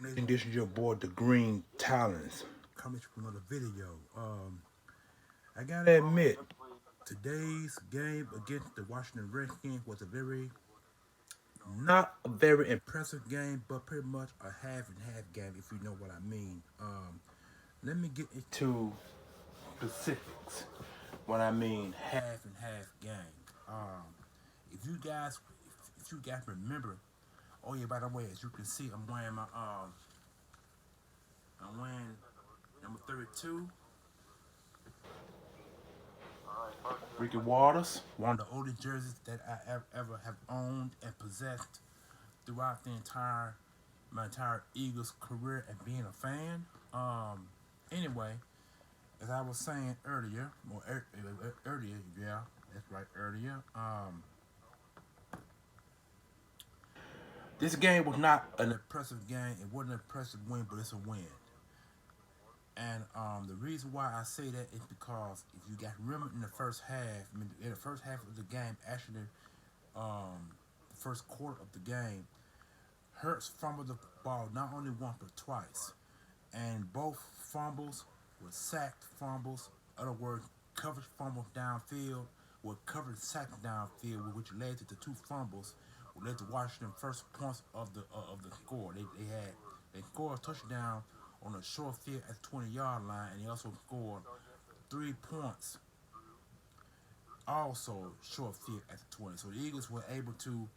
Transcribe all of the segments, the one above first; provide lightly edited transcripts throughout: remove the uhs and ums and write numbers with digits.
And this is your boy, the Green Talons, coming from another video. I gotta admit, today's game against the Washington Redskins was not a very impressive game, but pretty much a half and half game, if you know what I mean. Let me get into specifics. What I mean, half and half game. If you guys, if you guys remember, oh yeah, by the way, as you can see, I'm wearing number 32. Ricky Waters, one of the oldest jerseys that I ever have owned and possessed throughout my entire Eagles career and being a fan. Anyway, as I was saying earlier, earlier, yeah, that's right, earlier. This game was not an impressive game. It wasn't an impressive win, but it's a win. And the reason why I say that is because if you got remember in the first half, in the first half of the game, actually, the first quarter of the game, Hurts fumbled the ball not only once but twice, and both fumbles were sacked fumbles. In other words, coverage fumbles downfield, were coverage sacked downfield, which led to the two fumbles, which led to Washington first points of the score. They scored a touchdown on a short field at the 20-yard line, and he also scored 3 points, also short field at the 20. So the Eagles were able to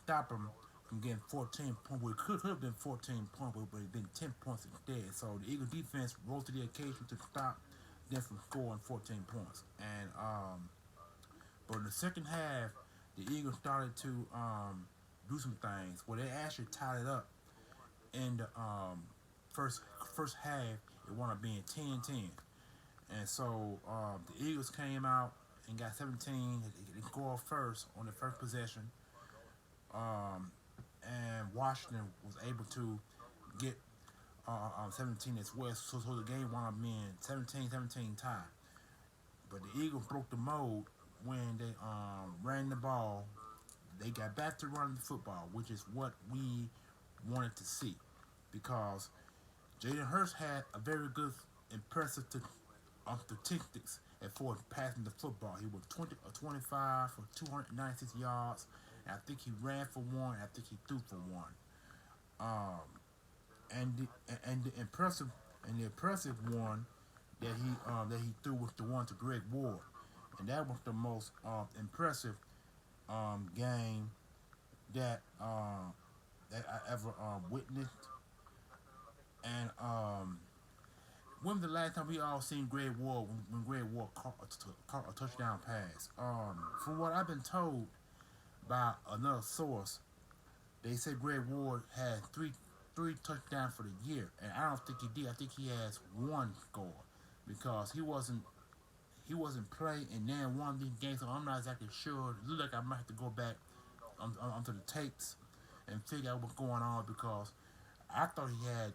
stop him from getting 14 points. Well, it could have been 14 points, but it been 10 points instead. So the Eagles defense rose to the occasion to stop them from scoring 14 points. And but in the second half, the Eagles started to do some things. Well, they actually tied it up in the first half. It wound up being 10-10. And so the Eagles came out and got 17. They scored first on the first possession. And Washington was able to get 17 as well. So the game wound up being 17-17 tie. But the Eagles broke the mold when they ran the ball. They got back to running the football, which is what we wanted to see. Because Jalen Hurts had a very good, impressive statistics for passing the football. He was 20 or 25 for 296 yards. And I think he ran for one. And I think he threw for one. And the impressive one that he threw was the one to Greg Ward, and that was the most impressive game that I ever witnessed. And when was the last time we all seen Greg Ward when Greg Ward caught a touchdown pass? From what I've been told by another source, they said Greg Ward had three touchdowns for the year, and I don't think he did. I think he has one score because he wasn't playing in then one of these games, so I'm not exactly sure. It looks like I might have to go back onto the tapes and figure out what's going on because I thought he had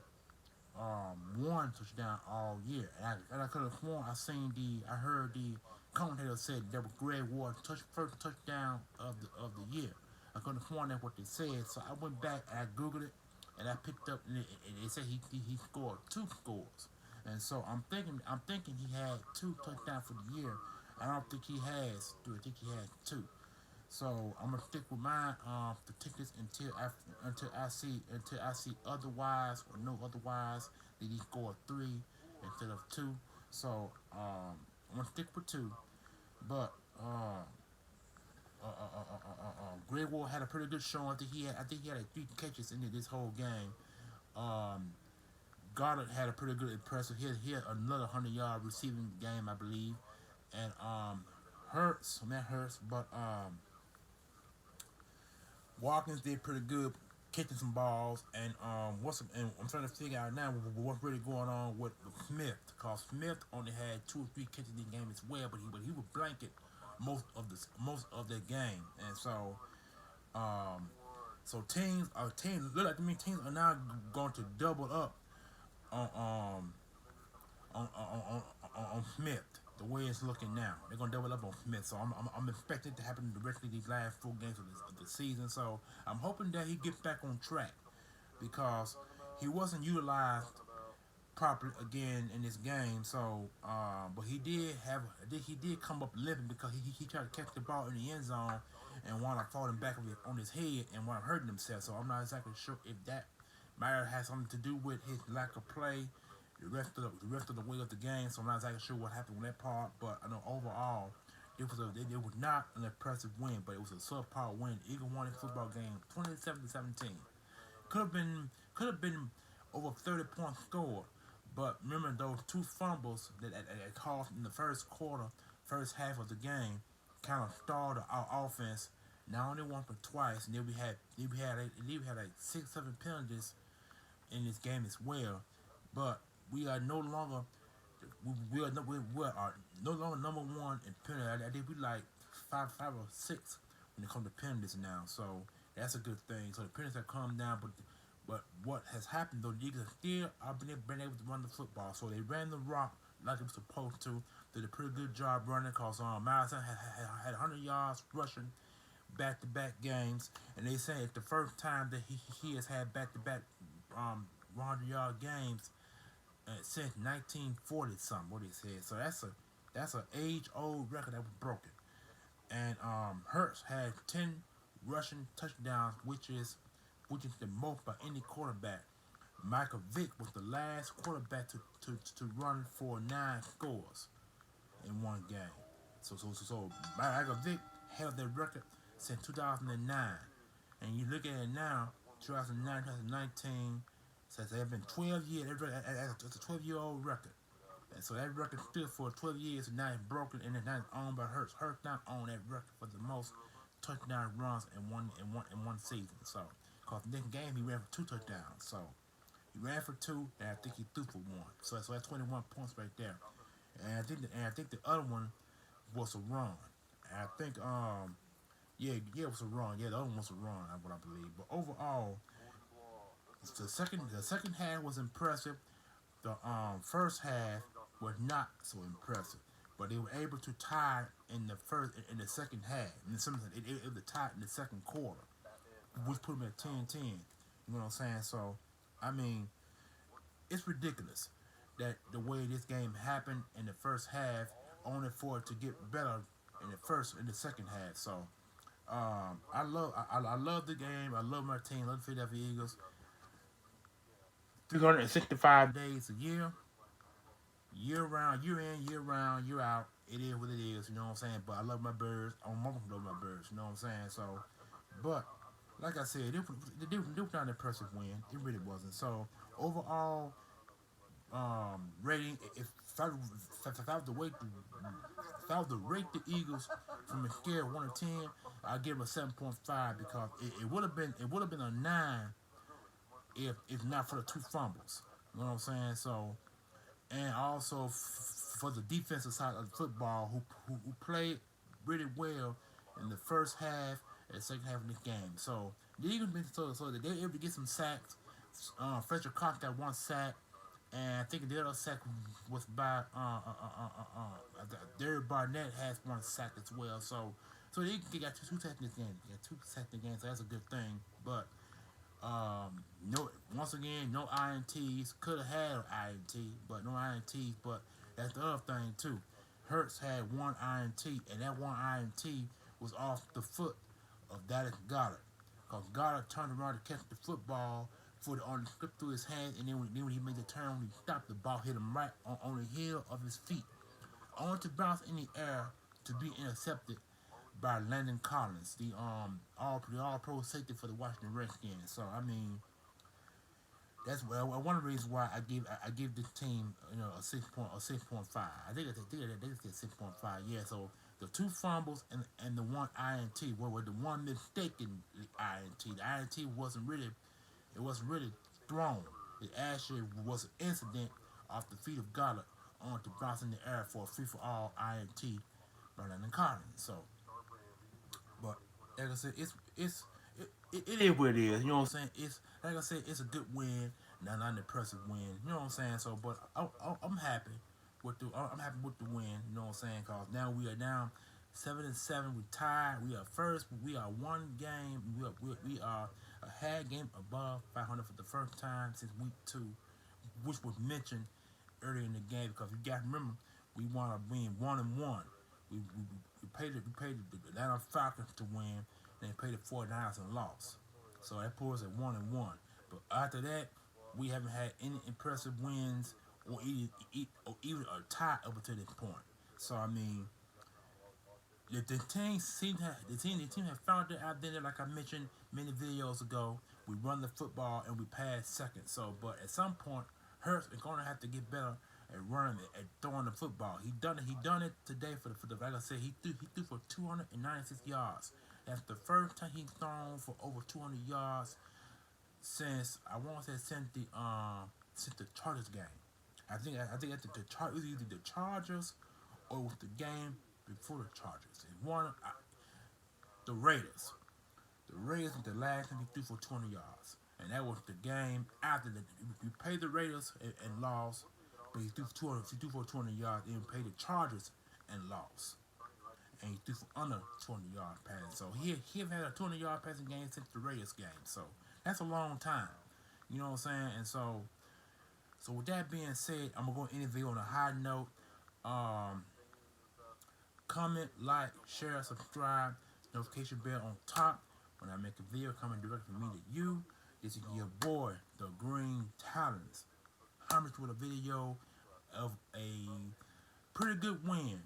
one touchdown all year, and I could have sworn I heard the commentator said that was Greg Ward's first touchdown of the year. I couldn't have sworn that's what they said, so I went back and I googled it, and I picked up, and they said he scored two scores, and so I'm thinking he had two touchdowns for the year. I don't think he has three. I think he has two. So I'm gonna stick with my statistics until I see otherwise or no otherwise that he scored three instead of two. So I'm gonna stick with two. But Greg Ward had a pretty good showing. I think he had like three catches in this whole game. Um, Goddard had a pretty good impressive. He had another 100-yard receiving game, I believe. And not Hurts, but Watkins did pretty good catching some balls, and and I'm trying to figure out now what's really going on with Smith, because Smith only had 2 or 3 catches in the game as well, but he would blanket most of the game, and um teams look like to me teams are now going to double up on on Smith. The way it's looking now, they're gonna double up on Smith. So I'm expecting it to happen the rest of these last 4 games of the season. So I'm hoping that he gets back on track because he wasn't utilized properly again in this game. So, but he did come up limping because he tried to catch the ball in the end zone and wound up falling back on his head and wound up hurting himself. So I'm not exactly sure if that might have had something to do with his lack of play the rest of the way of the game. So I'm not exactly sure what happened with that part. But I know overall. It was not an impressive win, but it was a subpar win. Eagle won the football game 27-17. Could have been over 30 points scored. But remember those two fumbles that caused in the first quarter, first half of the game, kind of stalled our offense. Not only one but twice, and then we had like 6, 7 penalties in this game as well. But we are no longer we are no longer number one in penalty. I think we like five or six when it comes to penalties now. So that's a good thing. So the penalties have come down, but what has happened though, the Eagles still have been able to run the football. So they ran the rock like it was supposed to. Did a pretty good job running because Miles had 100 yards rushing back-to-back games, and they say it's the first time that he has had back-to-back 100-yard games since 1940 something. What he said. So that's a age old record that was broken. And Hurts had 10 rushing touchdowns, which is the most by any quarterback. Michael Vick was the last quarterback to run for 9 scores in one game. So Michael Vick held that record since 2009. And you look at it now, 2009, 2019, says there have been 12 years. It's a 12-year-old record. And so that record stood for 12 years, and now it's broken, and it's not owned by Hurts. Hurts not own that record for the most touchdown runs in one season. So, because the next game he ran for 2 touchdowns. So he ran for 2, and I think he threw for 1. So that's 21 points right there. And I think the other one was a run. And I think it was a run. Yeah, the other one was a run, what I believe. But overall, the second half was impressive. The first half was not so impressive, but they were able to tie in the second half. And it was tied in the second quarter, which put them at 10-10. You know what I'm saying? So, I mean, it's ridiculous that the way this game happened in the first half, only for it to get better in the second half. So, I love the game. I love my team. I love the Philadelphia Eagles. 365 days a year round, year in, year round, year out. It is what it is, you know what I'm saying? But I love my birds. I'm mom love my birds, you know what I'm saying? So, but like I said, it was not an impressive win. It really wasn't. So overall, rating, if I was to rate the Eagles from a scale of 1 to 10, I'd give them a 7.5 because it would have been a 9 if not for the 2 fumbles. You know what I'm saying? So, and also for the defensive side of the football, who played really well in the first half and the second half of the game. So the Eagles been so that they were able to get some sacks. Fletcher Cox got 1 sack, and I think the other sack was by Derek Barnett has 1 sack as well. So they got two sacks in this game. They got 2 sacks in the game, so that's a good thing. But no, once again, no INTs. Could have had an INT, but no INTs. But that's the other thing too. Hurts had 1 INT, and that 1 INT was off the foot of Dallas Goddard. Because Goddard turned around to catch the football for the on slip through his hands, and then when he made the turn, when he stopped, the ball hit him right on the heel of his feet, only to bounce in the air to be intercepted by Landon Collins, the all pro safety for the Washington Redskins. So I mean, that's one of the reasons why I give this team a 6.5. I think they just get 6.5. Yeah. So the 2 fumbles and the 1 INT were the one mistaken INT. The INT wasn't really thrown. It actually was an incident off the feet of Goddard on to bounce in the air for a free for all INT by Landon Collins. So. But like I said, it is what it is. You know what I'm saying? It's like I said, it's a good win, not an impressive win. You know what I'm saying? So, but I'm happy with the win. You know what I'm saying? Cause now we are down 7-7. We tied. We are first. We are 1 game. We are had game above 500 for the first time since week 2, which was mentioned earlier in the game because you got to remember we want to win 1-1. We paid the Atlanta Falcons to win, and they paid the 49ers and lost. So that puts us at 1-1. But after that, we haven't had any impressive wins or even a tie up to this point. So I mean, the team the team has found it out there like I mentioned many videos ago. We run the football and we pass second. So, but at some point, Hurts is going to have to get better at running at throwing the football. He done it. He done it today for the like I said. He threw for 296 yards. That's the first time he's thrown for over 200 yards since I want to say since the Chargers game. I think at either the Chargers or with the game before the Chargers. It won the Raiders. The Raiders was the last time he threw for 20 yards. And that was the game after the we paid the Raiders and lost, but he threw for 20 yards and paid the Chargers and lost. And he threw for under 20 yard pass. So he have had a 20-yard passing game since the Raiders game. So that's a long time. You know what I'm saying? And so with that being said, I'm gonna go end the video on a high note. Comment, like, share, subscribe, notification bell on top. When I make a video coming directly from me to you, this is your boy, the Green Talons. Homage with a video of a pretty good win.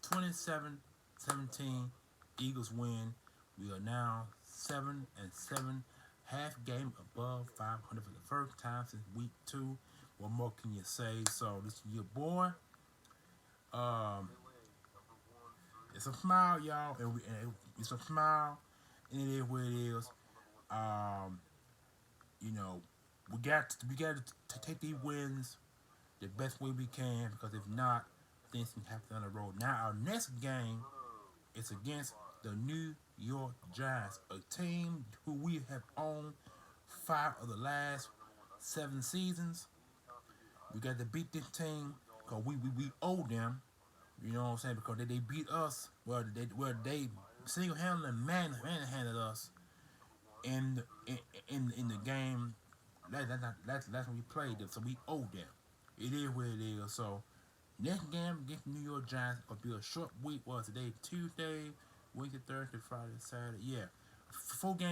27-17, Eagles win. We are now 7-7, half game above 500 for the first time since week 2. What more can you say? So this is your boy. It's a smile, y'all, and it's a smile, and it is what it is. You know, we got to take these wins the best way we can because if not, things can happen on the road. Now our next game is against the New York Giants, a team who we have owned 5 of the last 7 seasons. We got to beat this team because we owe them. You know what I'm saying? Because they beat us. Well, they single-handedly manhandled us in the game. That's when we played them. So we owe them. It is what it is. So next game against the New York Giants will be a short week. Well, today Tuesday, Wednesday, Thursday, Friday, Saturday. Yeah,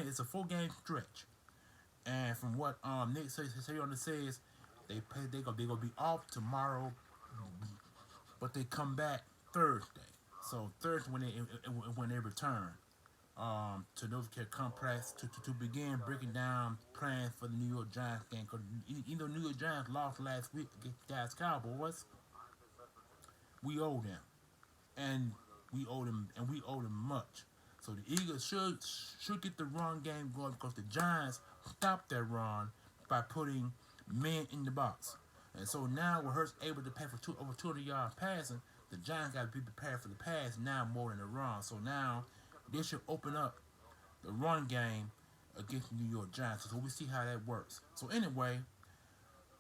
It's a 4-game stretch. And from what Nick says they gonna be off tomorrow, but they come back Thursday. So Thursday when they return to North Carolina Complex to begin breaking down plans for the New York Giants game. Because even though New York Giants lost last week against the Dallas Cowboys, we owe them, and we owe them much. So the Eagles should get the run game going because the Giants stopped their run by putting men in the box. And so now with Hurts able to pass for over 200 yards passing, the Giants got to be prepared for the pass now more than the run. So now they should open up the run game against the New York Giants. So we see how that works. So anyway,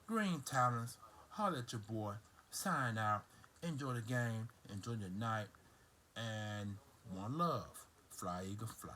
Green Talents, holler at your boy, sign out, enjoy the game, enjoy the night, and one love. Fly, Eagle, fly.